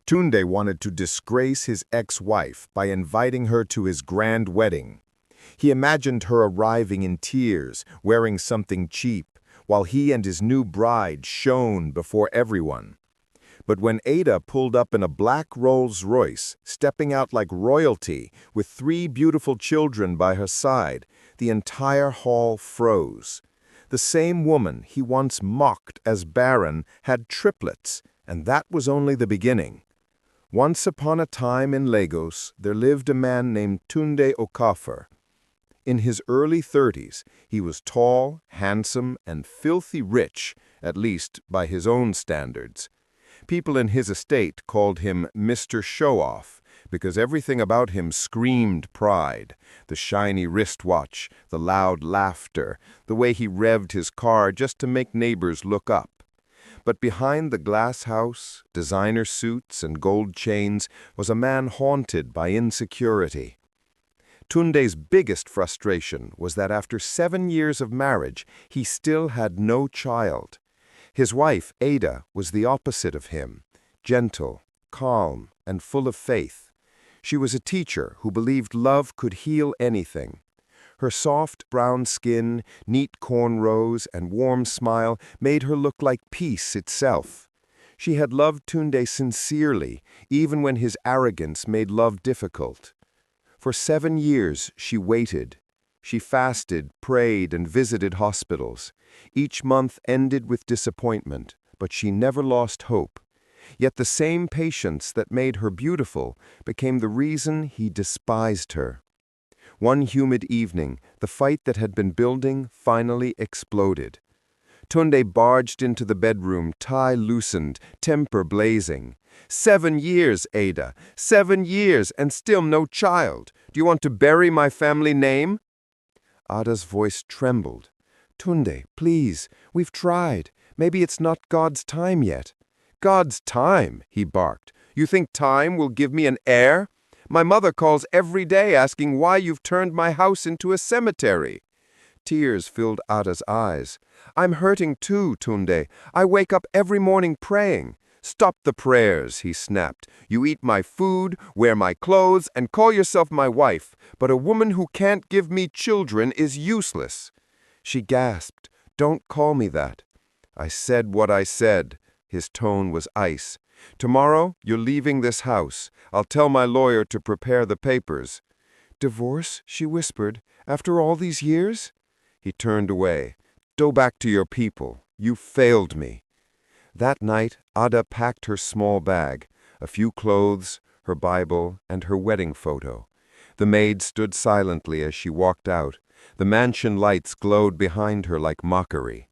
Tunde wanted to disgrace his ex-wife by inviting her to his grand wedding. He imagined her arriving in tears, wearing something cheap, while he and his new bride shone before everyone. But when Ada pulled up in a black Rolls-Royce, stepping out like royalty, with 3 beautiful children by her side, the entire hall froze. The same woman he once mocked as barren had triplets, and that was only the beginning. Once upon a time in Lagos, there lived a man named Tunde Okafor. In his early 30s, he was tall, handsome, and filthy rich, at least by his own standards. People in his estate called him Mr. Show-Off, because everything about him screamed pride. The shiny wristwatch, the loud laughter, the way he revved his car just to make neighbors look up. But behind the glass house, designer suits, and gold chains was a man haunted by insecurity. Tunde's biggest frustration was that after 7 years of marriage, he still had no child. His wife, Ada, was the opposite of him, gentle, calm, and full of faith. She was a teacher who believed love could heal anything. Her soft brown skin, neat cornrows, and warm smile made her look like peace itself. She had loved Tunde sincerely, even when his arrogance made love difficult. For 7 years she waited. She fasted, prayed, and visited hospitals. Each month ended with disappointment, but she never lost hope. Yet the same patience that made her beautiful became the reason he despised her. One humid evening, the fight that had been building finally exploded. Tunde barged into the bedroom, tie loosened, temper blazing. 7 years, Ada. 7 years, and still no child. Do you want to bury my family name? Ada's voice trembled. Tunde, please, we've tried. Maybe it's not God's time yet. God's time, he barked. You think time will give me an heir? My mother calls every day asking why you've turned my house into a cemetery. Tears filled Ada's eyes. I'm hurting too, Tunde. I wake up every morning praying. Stop the prayers, he snapped. You eat my food, wear my clothes, and call yourself my wife, but a woman who can't give me children is useless. She gasped. Don't call me that. I said what I said. His tone was ice. Tomorrow, you're leaving this house. I'll tell my lawyer to prepare the papers. Divorce, she whispered, after all these years? He turned away. Go back to your people. You failed me. That night, Ada packed her small bag, a few clothes, her Bible, and her wedding photo. The maid stood silently as she walked out. The mansion lights glowed behind her like mockery.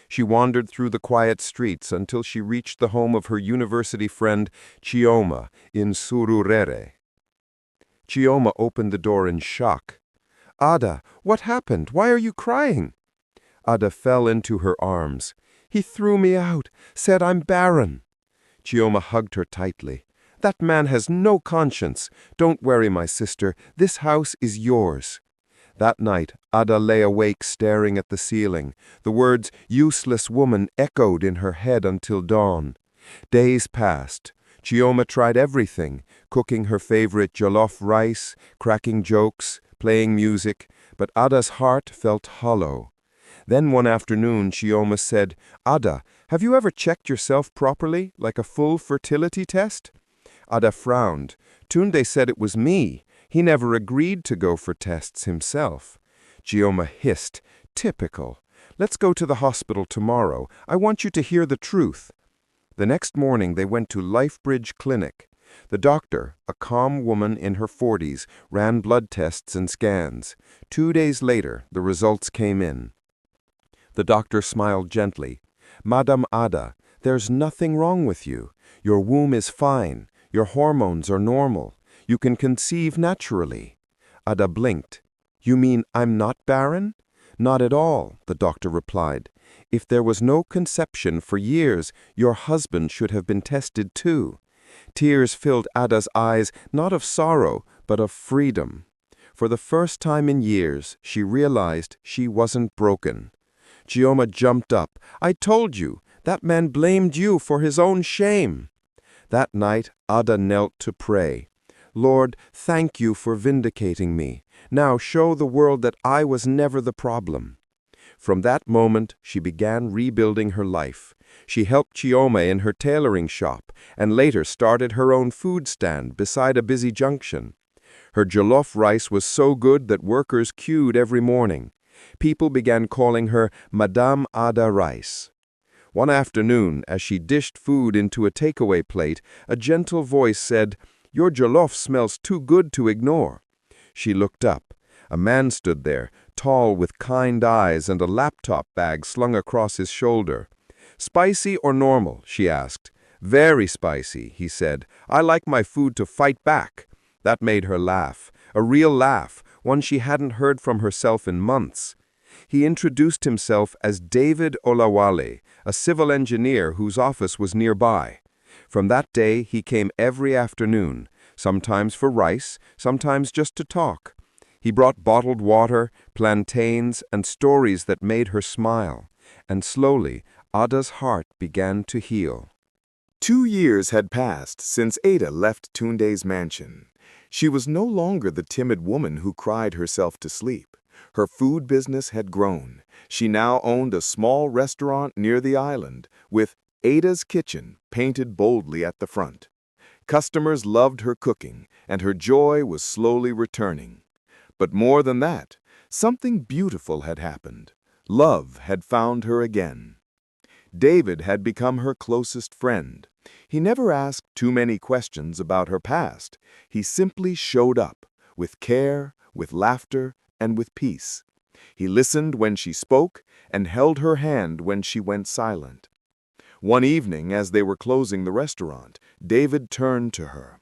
She wandered through the quiet streets until she reached the home of her university friend, Chioma, in Surulere. Chioma opened the door in shock. Ada, what happened? Why are you crying? Ada fell into her arms. He threw me out, said I'm barren. Chioma hugged her tightly. That man has no conscience. Don't worry, my sister. This house is yours. That night, Ada lay awake staring at the ceiling. The words, useless woman, echoed in her head until dawn. Days passed. Chioma tried everything, cooking her favorite jollof rice, cracking jokes, playing music, but Ada's heart felt hollow. Then one afternoon, Chioma said, Ada, have you ever checked yourself properly, like a full fertility test? Ada frowned. Tunde said it was me. He never agreed to go for tests himself. Chioma hissed. Typical. Let's go to the hospital tomorrow. I want you to hear the truth. The next morning they went to Lifebridge Clinic. The doctor, a calm woman in her 40s, ran blood tests and scans. 2 days later, the results came in. The doctor smiled gently. Madam Ada, there's nothing wrong with you. Your womb is fine. Your hormones are normal. You can conceive naturally. Ada blinked. You mean I'm not barren? Not at all, the doctor replied. If there was no conception for years, your husband should have been tested too. Tears filled Ada's eyes, not of sorrow, but of freedom. For the first time in years, she realized she wasn't broken. Chioma jumped up. I told you, that man blamed you for his own shame. That night, Ada knelt to pray. Lord, thank you for vindicating me. Now show the world that I was never the problem. From that moment, she began rebuilding her life. She helped Chioma in her tailoring shop and later started her own food stand beside a busy junction. Her jollof rice was so good that workers queued every morning. People began calling her Madame Ada Rice. One afternoon, as she dished food into a takeaway plate, a gentle voice said, "Your jollof smells too good to ignore." She looked up. A man stood there, tall with kind eyes and a laptop bag slung across his shoulder. "Spicy or normal?" she asked. "Very spicy," he said. "I like my food to fight back." That made her laugh, a real laugh, one she hadn't heard from herself in months. He introduced himself as David Olawale, a civil engineer whose office was nearby. From that day, he came every afternoon, sometimes for rice, sometimes just to talk. He brought bottled water, plantains, and stories that made her smile. And slowly, Ada's heart began to heal. 2 years had passed since Ada left Tunde's mansion. She was no longer the timid woman who cried herself to sleep. Her food business had grown. She now owned a small restaurant near the island, with Ada's Kitchen painted boldly at the front. Customers loved her cooking, and her joy was slowly returning. But more than that, something beautiful had happened. Love had found her again. David had become her closest friend. He never asked too many questions about her past. He simply showed up, with care, with laughter, and with peace. He listened when she spoke and held her hand when she went silent. One evening, as they were closing the restaurant, David turned to her.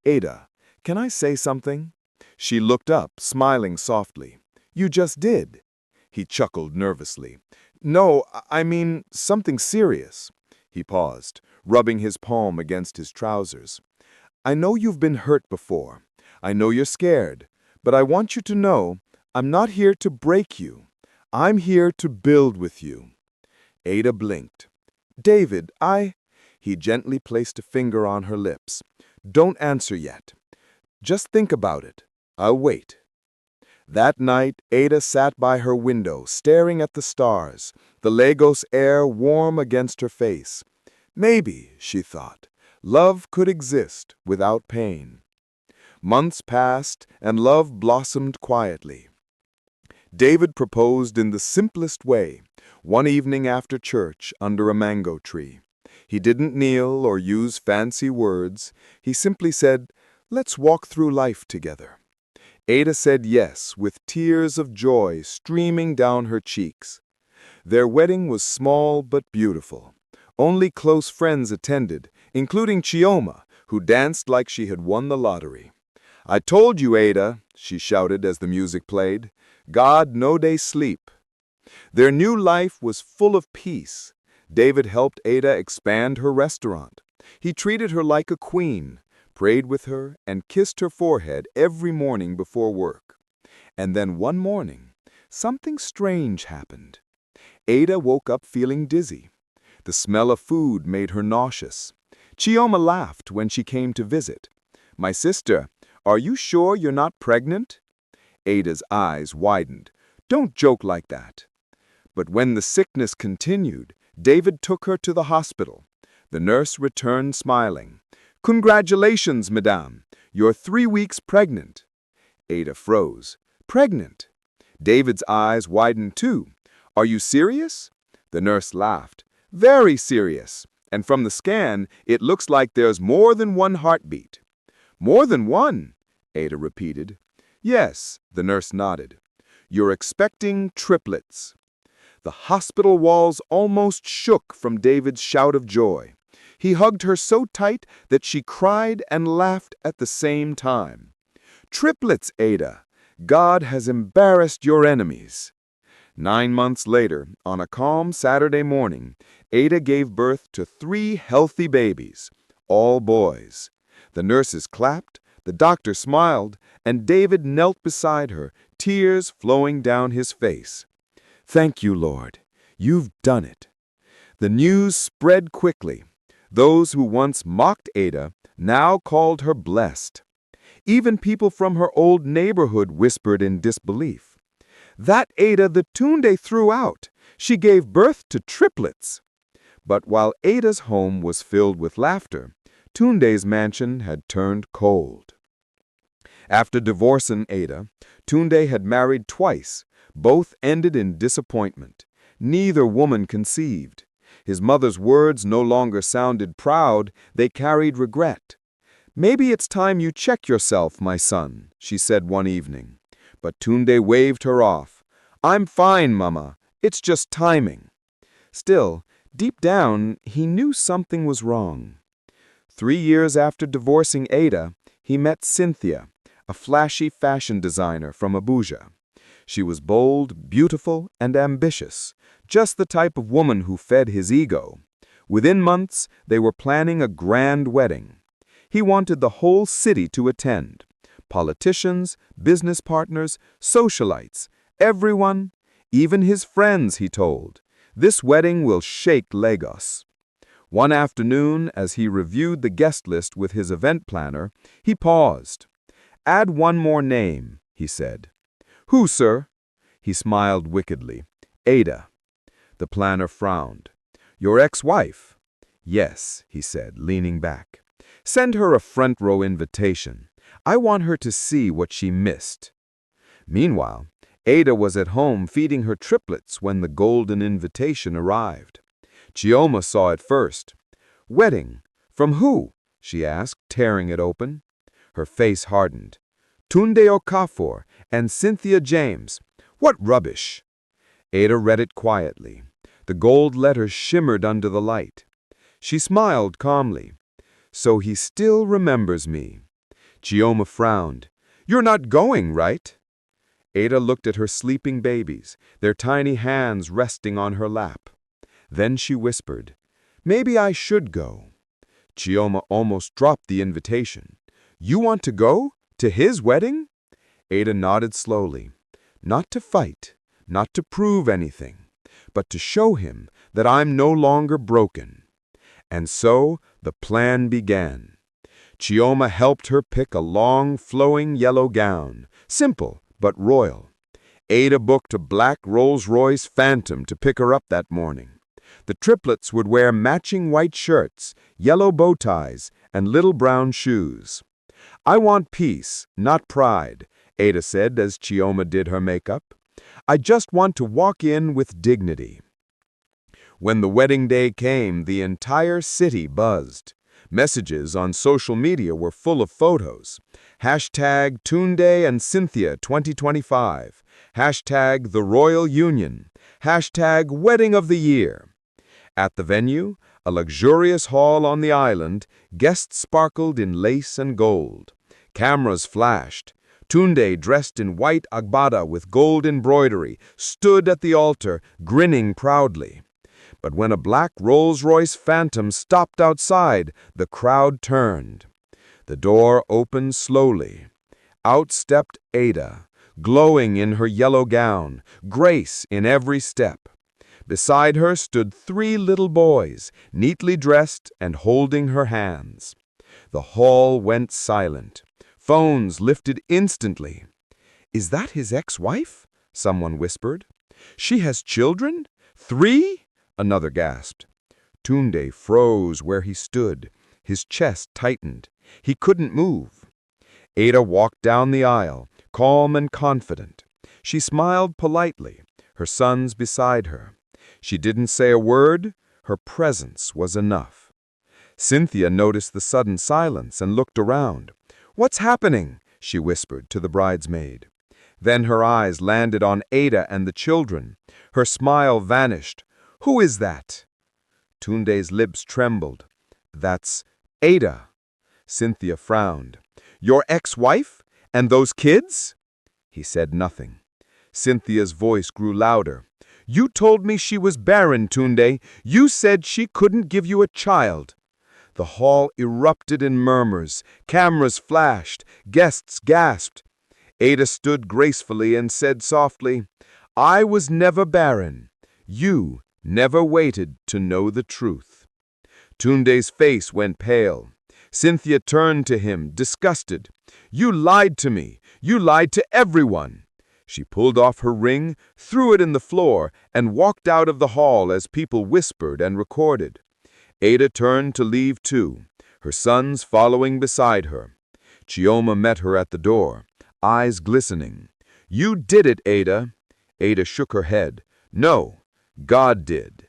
"Ada, can I say something?" She looked up, smiling softly. "You just did." He chuckled nervously. "No, I mean something serious." He paused, rubbing his palm against his trousers. "I know you've been hurt before. I know you're scared. But I want you to know, I'm not here to break you. I'm here to build with you." Ada blinked. "David, He gently placed a finger on her lips. "Don't answer yet. Just think about it. I'll wait." That night, Ada sat by her window, staring at the stars, the Lagos air warm against her face. Maybe, she thought, love could exist without pain. Months passed, and love blossomed quietly. David proposed in the simplest way, one evening after church under a mango tree. He didn't kneel or use fancy words. He simply said, "Let's walk through life together." Ada said yes, with tears of joy streaming down her cheeks. Their wedding was small but beautiful. Only close friends attended, including Chioma, who danced like she had won the lottery. "I told you, Ada," she shouted as the music played. "God no dey sleep." Their new life was full of peace. David helped Ada expand her restaurant. He treated her like a queen, prayed with her, and kissed her forehead every morning before work. And then one morning, something strange happened. Ada woke up feeling dizzy. The smell of food made her nauseous. Chioma laughed when she came to visit. "My sister, are you sure you're not pregnant?" Ada's eyes widened. "Don't joke like that." But when the sickness continued, David took her to the hospital. The nurse returned smiling. "Congratulations, madame. You're 3 weeks pregnant." Ada froze. "Pregnant?" David's eyes widened too. "Are you serious?" The nurse laughed. "Very serious. And from the scan, it looks like there's more than one heartbeat." "More than one?" Ada repeated. "Yes," the nurse nodded. "You're expecting triplets." The hospital walls almost shook from David's shout of joy. He hugged her so tight that she cried and laughed at the same time. "Triplets, Ada! God has embarrassed your enemies." 9 months later, on a calm Saturday morning, Ada gave birth to 3 healthy babies, all boys. The nurses clapped, the doctor smiled, and David knelt beside her, tears flowing down his face. "Thank you, Lord. You've done it." The news spread quickly. Those who once mocked Ada now called her blessed. Even people from her old neighborhood whispered in disbelief. That Ada the Tunde threw out. She gave birth to triplets. But while Ada's home was filled with laughter, Tunde's mansion had turned cold. After divorcing Ada, Tunde had married twice. Both ended in disappointment. Neither woman conceived. His mother's words no longer sounded proud, they carried regret. "Maybe it's time you check yourself, my son," she said one evening. But Tunde waved her off. "I'm fine, Mama. It's just timing." Still, deep down, he knew something was wrong. 3 years after divorcing Ada, he met Cynthia, a flashy fashion designer from Abuja. She was bold, beautiful, and ambitious, just the type of woman who fed his ego. Within months, they were planning a grand wedding. He wanted the whole city to attend. Politicians, business partners, socialites, everyone, even his friends, he told. This wedding will shake Lagos. One afternoon, as he reviewed the guest list with his event planner, he paused. "Add one more name," he said. "Who, sir?" He smiled wickedly. "Ada." The planner frowned. "Your ex-wife?" "Yes," he said, leaning back. "Send her a front-row invitation. I want her to see what she missed." Meanwhile, Ada was at home feeding her triplets when the golden invitation arrived. Chioma saw it first. "Wedding? From who?" she asked, tearing it open. Her face hardened. "Tunde Okafor and Cynthia James. What rubbish!" Ada read it quietly. The gold letters shimmered under the light. She smiled calmly. "So he still remembers me." Chioma frowned. "You're not going, right?" Ada looked at her sleeping babies, their tiny hands resting on her lap. Then she whispered, "Maybe I should go." Chioma almost dropped the invitation. "You want to go? To his wedding?" Ada nodded slowly. "Not to fight, not to prove anything, but to show him that I'm no longer broken." And so the plan began. Chioma helped her pick a long, flowing yellow gown, simple but royal. Ada booked a black Rolls-Royce Phantom to pick her up that morning. The triplets would wear matching white shirts, yellow bow ties, and little brown shoes. "I want peace, not pride," Ada said as Chioma did her makeup. "I just want to walk in with dignity." When the wedding day came, the entire city buzzed. Messages on social media were full of photos. Hashtag Tunde and Cynthia 2025. Hashtag The Royal Union. Hashtag Wedding of the Year. At the venue, a luxurious hall on the island, guests sparkled in lace and gold. Cameras flashed. Tunde, dressed in white agbada with gold embroidery, stood at the altar, grinning proudly. But when a black Rolls-Royce Phantom stopped outside, the crowd turned. The door opened slowly. Out stepped Ada, glowing in her yellow gown, grace in every step. Beside her stood 3 little boys, neatly dressed and holding her hands. The hall went silent. Phones lifted instantly. "Is that his ex-wife?" someone whispered. "She has children? 3?" another gasped. Tunde froze where he stood. His chest tightened. He couldn't move. Ada walked down the aisle, calm and confident. She smiled politely, her sons beside her. She didn't say a word. Her presence was enough. Cynthia noticed the sudden silence and looked around. "What's happening?" she whispered to the bridesmaid. Then her eyes landed on Ada and the children. Her smile vanished. "Who is that?" Tunde's lips trembled. "That's Ada." Cynthia frowned. "Your ex-wife? And those kids?" He said nothing. Cynthia's voice grew louder. "You told me she was barren, Tunde. You said she couldn't give you a child." The hall erupted in murmurs. Cameras flashed. Guests gasped. Ada stood gracefully and said softly, "I was never barren. You never waited to know the truth." Tunde's face went pale. Cynthia turned to him, disgusted. "You lied to me. You lied to everyone." She pulled off her ring, threw it in the floor, and walked out of the hall as people whispered and recorded. Ada turned to leave too, her sons following beside her. Chioma met her at the door, eyes glistening. "You did it, Ada." Ada shook her head. "No, God did."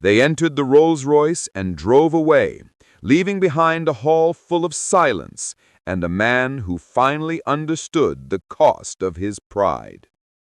They entered the Rolls-Royce and drove away, leaving behind a hall full of silence and a man who finally understood the cost of his pride.